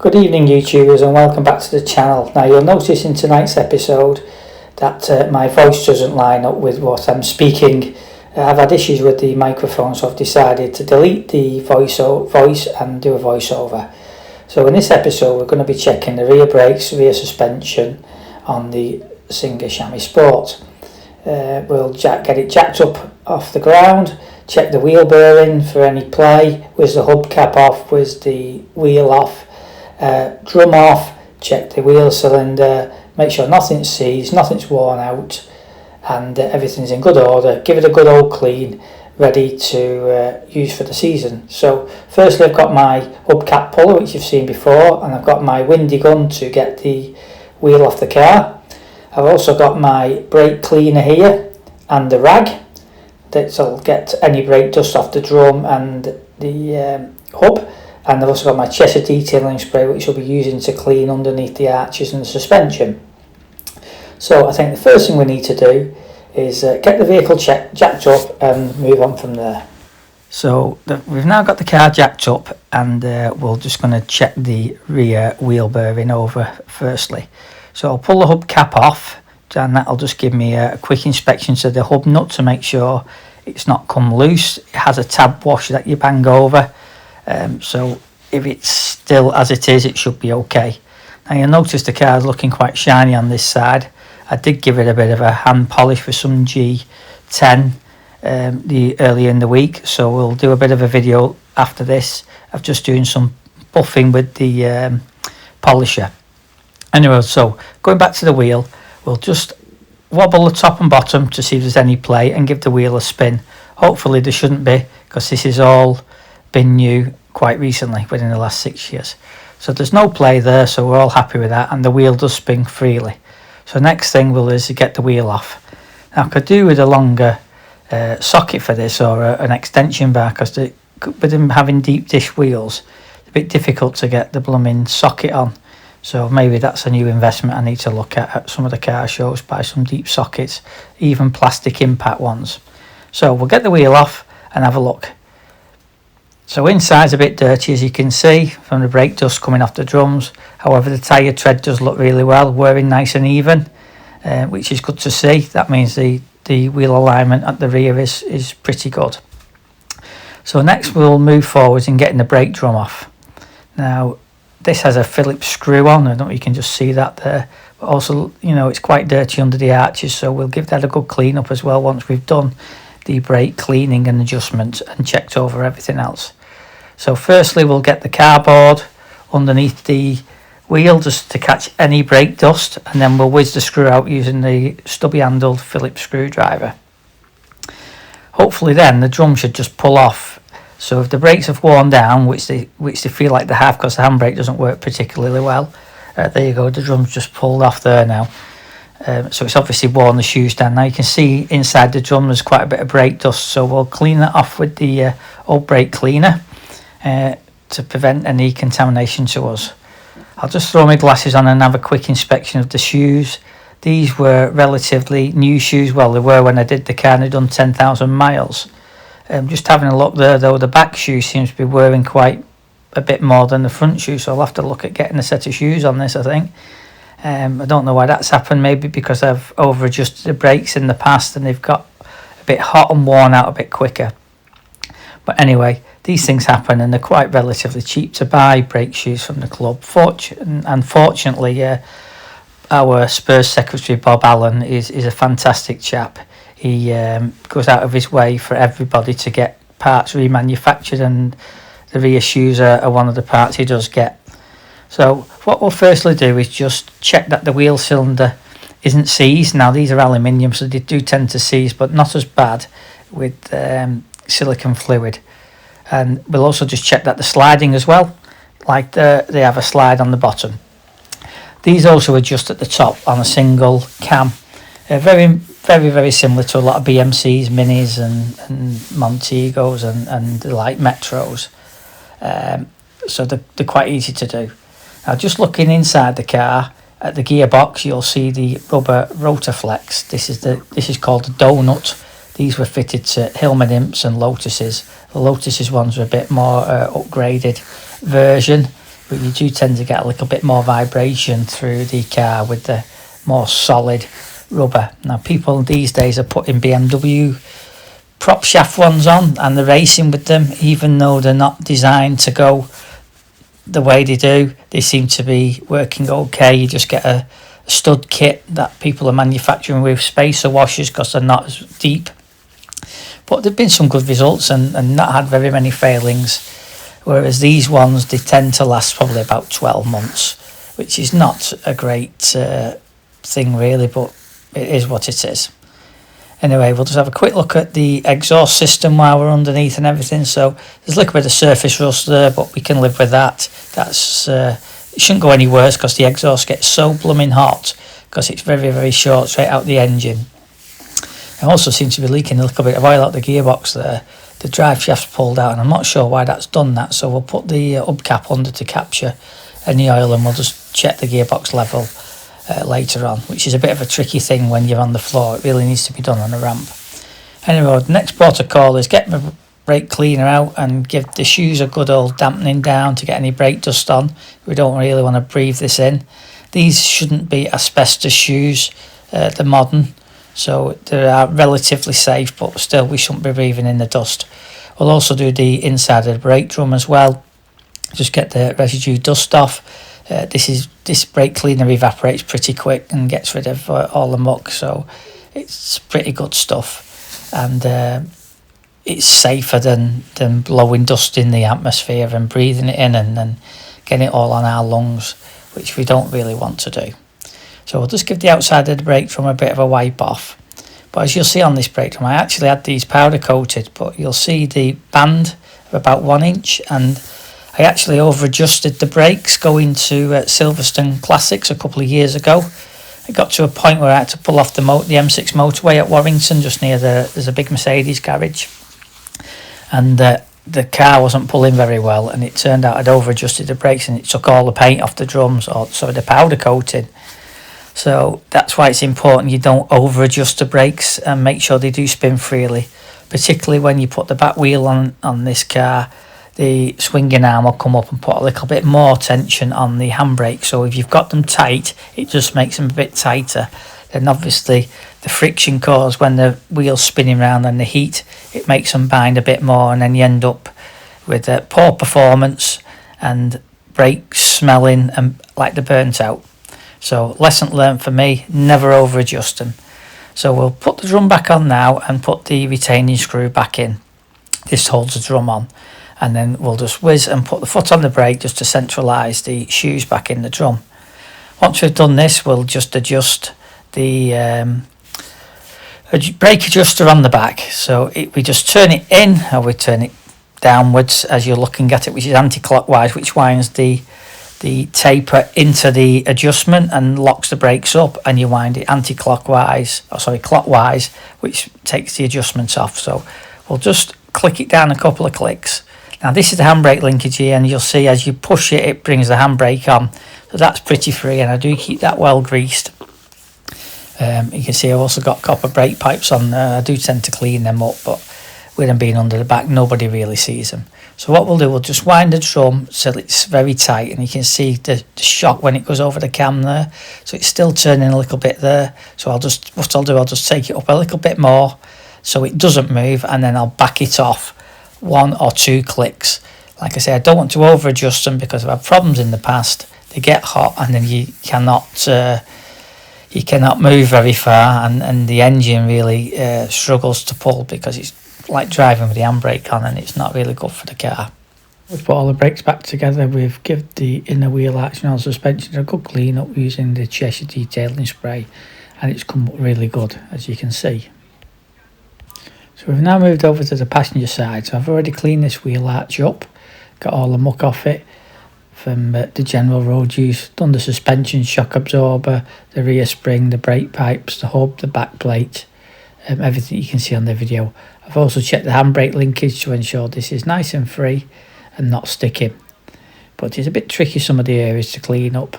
Good evening YouTubers and welcome back to the channel. Now you'll notice in tonight's episode that my voice doesn't line up with what I'm speaking. I've had issues with the microphone, so I've decided to delete the voice and do a voiceover. So in this episode we're going to be checking the rear brakes, rear suspension on the Singer Chamois Sport. We'll get it jacked up off the ground, check the wheel bearing for any play, where's the hubcap off, where's the wheel off, drum off, check the wheel cylinder, make sure nothing's seized, nothing's worn out, and everything's in good order. Give it a good old clean, ready to use for the season. So firstly I've got my hubcap puller, which you've seen before, and I've got my windy gun to get the wheel off the car. I've also got my brake cleaner here and the rag that'll get any brake dust off the drum and the hub. And I've also got my Cheshire detailing spray, which we'll be using to clean underneath the arches and the suspension. So I think the first thing we need to do is get the vehicle jacked up and move on from there. So we've now got the car jacked up, and we're just going to check the rear wheel bearing over firstly. So I'll pull the hub cap off, and that'll just give me a quick inspection to the hub nut to make sure it's not come loose. It has a tab wash that you bang over. So if it's still as it is, it should be okay. Now you'll notice the car is looking quite shiny on this side. I did give it a bit of a hand polish with some G10 earlier in the week, so we'll do a bit of a video after this of just doing some buffing with the polisher. Anyway, so going back to the wheel, we'll just wobble the top and bottom to see if there's any play and give the wheel a spin. Hopefully there shouldn't be, because this is all been new quite recently, within the last 6 years. So there's no play there, so we're all happy with that, and the wheel does spin freely. So next thing is to get the wheel off. Now I could do with a longer socket for this, or an extension bar, because with them having deep dish wheels, it's a bit difficult to get the blooming socket on. So maybe that's a new investment I need to look at some of the car shows, buy some deep sockets, even plastic impact ones. So we'll get the wheel off and have a look. So inside's a bit dirty, as you can see from the brake dust coming off the drums. However, the tyre tread does look really well, wearing nice and even, which is good to see. That means the wheel alignment at the rear is pretty good. So next we'll move forwards in getting the brake drum off. Now this has a Phillips screw on, I don't know if you can just see that there, but also, you know, it's quite dirty under the arches, so we'll give that a good clean up as well once we've done the brake cleaning and adjustment and checked over everything else. So firstly we'll get the cardboard underneath the wheel just to catch any brake dust, and then we'll whiz the screw out using the stubby handled Phillips screwdriver. Hopefully then the drum should just pull off. So if the brakes have worn down, which they feel like they have, because the handbrake doesn't work particularly well, there you go, the drum's just pulled off there now. So it's obviously worn the shoes down. Now you can see inside the drum there's quite a bit of brake dust, so we'll clean that off with the old brake cleaner to prevent any contamination to us. I'll just throw my glasses on and have a quick inspection of the shoes. These were relatively new shoes. Well, they were when I did the car and they'd done 10,000 miles. Just having a look there though, the back shoe seems to be wearing quite a bit more than the front shoe, so I'll have to look at getting a set of shoes on this, I think. I don't know why that's happened, maybe because I've over adjusted the brakes in the past and they've got a bit hot and worn out a bit quicker. But anyway, these things happen, and they're quite relatively cheap to buy brake shoes from the club. Unfortunately, our Spurs secretary Bob Allen is a fantastic chap. He goes out of his way for everybody to get parts remanufactured, and the rear shoes are one of the parts he does get. So what we'll firstly do is just check that the wheel cylinder isn't seized. Now these are aluminium, so they do tend to seize, but not as bad with silicone fluid. And we'll also just check that the sliding as well, like they have a slide on the bottom. These also adjust at the top on a single cam. Very similar to a lot of BMCs, Minis and Montegos and the like Metros. So they're quite easy to do. Now just looking inside the car at the gearbox, you'll see the rubber rotor flex. This is called a donut. These were fitted to Hillman Imps and Lotuses. The Lotuses ones are a bit more upgraded version. but you do tend to get a little bit more vibration through the car with the more solid rubber. Now people these days are putting BMW prop shaft ones on and they're racing with them, even though they're not designed to go the way they do. They seem to be working okay. You just get a stud kit that people are manufacturing with spacer washers because they're not as deep, but there've been some good results and not had very many failings, whereas these ones, they tend to last probably about 12 months, which is not a great thing really, but it is what it is. Anyway, we'll just have a quick look at the exhaust system while we're underneath and everything. So there's a little bit of surface rust there, but we can live with that. That's it shouldn't go any worse because the exhaust gets so blooming hot because it's very, very short straight out the engine. It also seems to be leaking a little bit of oil out the gearbox there. The drive shaft's pulled out and I'm not sure why that's done that, so we'll put the hubcap under to capture any oil and we'll just check the gearbox level later on, which is a bit of a tricky thing when you're on the floor. It really needs to be done on a ramp. Anyway, the next protocol is get my brake cleaner out and give the shoes a good old dampening down to get any brake dust on. We don't really want to breathe this in. These shouldn't be asbestos shoes, they're modern, so they are relatively safe, but still we shouldn't be breathing in the dust. We'll also do the inside of the brake drum as well, just get the residue dust off. This brake cleaner evaporates pretty quick and gets rid of all the muck, so it's pretty good stuff, and it's safer than blowing dust in the atmosphere and breathing it in and then getting it all on our lungs, which we don't really want to do. So we'll just give the outside of the brake drum a bit of a wipe off. But as you'll see on this brake drum, I actually had these powder coated, but you'll see the band of about 1 inch, and I actually over adjusted the brakes going to Silverstone Classics a couple of years ago. It got to a point where I had to pull off the M6 motorway at Warrington, just near there's a big Mercedes garage, and the car wasn't pulling very well, and it turned out I'd over adjusted the brakes and it took all the paint off the drums, or sorry, the powder coating. So that's why it's important you don't over adjust the brakes and make sure they do spin freely, particularly when you put the back wheel on this car. The swinging arm will come up and put a little bit more tension on the handbrake, so if you've got them tight it just makes them a bit tighter. Then obviously the friction caused when the wheel's spinning around and the heat, it makes them bind a bit more, and then you end up with poor performance and brakes smelling and like they're burnt out. So lesson learned for me, never over adjust them. So we'll put the drum back on now and put the retaining screw back in. This holds the drum on, and then we'll just whiz and put the foot on the brake just to centralise the shoes back in the drum. Once we've done this, we'll just adjust the brake adjuster on the back. So we just turn it in, or we turn it downwards as you're looking at it, which is anti-clockwise, which winds the taper into the adjustment and locks the brakes up, and you wind it clockwise, which takes the adjustments off. So we'll just click it down a couple of clicks. Now this is the handbrake linkage here, and you'll see as you push it, it brings the handbrake on. So that's pretty free, and I do keep that well greased. You can see I've also got copper brake pipes on there. I do tend to clean them up, but with them being under the back, nobody really sees them. So what we'll do, we'll just wind the drum so it's very tight, and you can see the shock when it goes over the cam there. So it's still turning a little bit there. So I'll just take it up a little bit more so it doesn't move, and then I'll back it off 1 or 2 clicks. Like I say, I don't want to over adjust them because I've had problems in the past. They get hot and then you cannot move very far, and the engine really struggles to pull because it's like driving with the handbrake on, and it's not really good for the car. We've put all the brakes back together. We've given the inner wheel arch and all suspension a good clean up using the Cheshire detailing spray, and it's come up really good, as you can see. So we've now moved over to the passenger side. So I've already cleaned this wheel arch up, got all the muck off it from the general road use, done the suspension shock absorber, the rear spring, the brake pipes, the hub, the back plate, everything you can see on the video. I've also checked the handbrake linkage to ensure this is nice and free and not sticking, but it's a bit tricky some of the areas to clean up,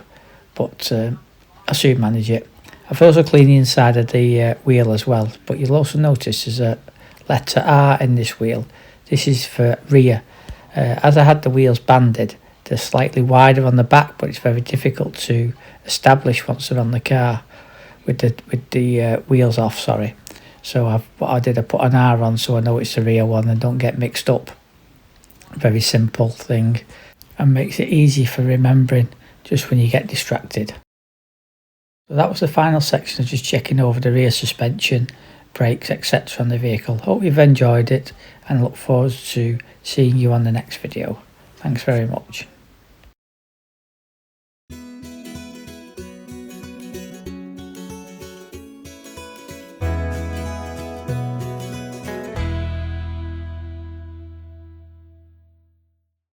but I soon manage it. I've also cleaned the inside of the wheel as well, but you'll also notice there's a letter R in this wheel. This is for rear. As I had the wheels banded, They're slightly wider on the back, but it's very difficult to establish once they're on the car with the wheels off, sorry. So what I did, I put an R on so I know it's the rear one and don't get mixed up. Very simple thing, and makes it easy for remembering just when you get distracted. So that was the final section of just checking over the rear suspension, brakes, etc. on the vehicle. Hope you've enjoyed it and look forward to seeing you on the next video. Thanks very much.